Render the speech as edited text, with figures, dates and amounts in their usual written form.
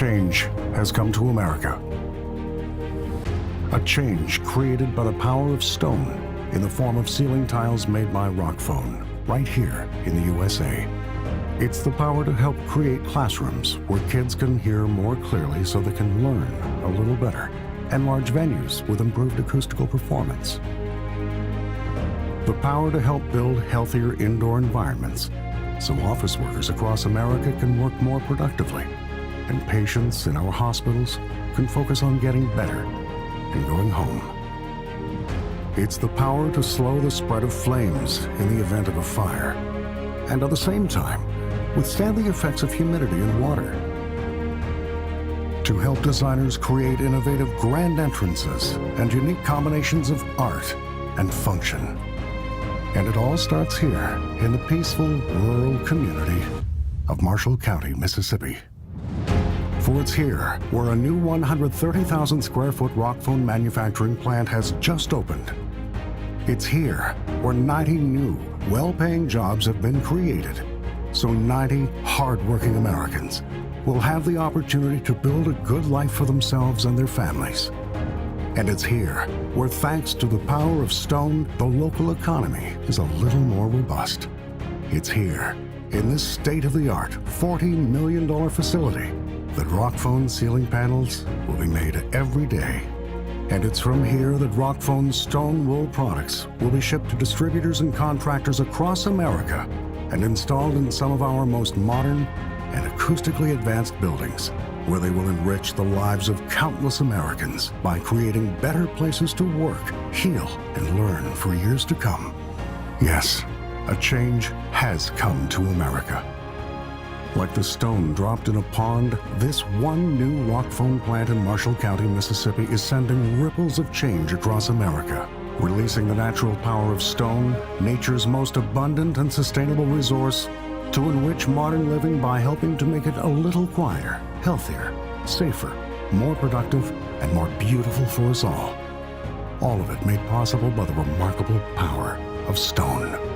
change has come to America. A change created by the power of stone in the form of ceiling tiles made by Rockfon, right here in the USA. It's the power to help create classrooms where kids can hear more clearly so they can learn a little better, and large venues with improved acoustical performance. The power to help build healthier indoor environments so office workers across America can work more productively, and patients in our hospitals can focus on getting better and going home. It's the power to slow the spread of flames in the event of a fire, and at the same time, withstand the effects of humidity in water. To help designers create innovative grand entrances and unique combinations of art and function. And it all starts here in the peaceful rural community of Marshall County, Mississippi. For it's here where a new 130,000 square foot Rockfon manufacturing plant has just opened. It's here where 90 new, well-paying jobs have been created, so 90 hard-working Americans will have the opportunity to build a good life for themselves and their families. And it's here where, thanks to the power of stone, the local economy is a little more robust. It's here, in this state-of-the-art $40 million facility, that Rockfon ceiling panels will be made every day. And it's from here that Rockfon's stone wool products will be shipped to distributors and contractors across America and installed in some of our most modern and acoustically advanced buildings, where they will enrich the lives of countless Americans by creating better places to work, heal, and learn for years to come. Yes, a change has come to America. Like the stone dropped in a pond, this one new Rockfon plant in Marshall County, Mississippi is sending ripples of change across America, releasing the natural power of stone, nature's most abundant and sustainable resource, to enrich modern living by helping to make it a little quieter, healthier, safer, more productive, and more beautiful for us all. All of it made possible by the remarkable power of stone.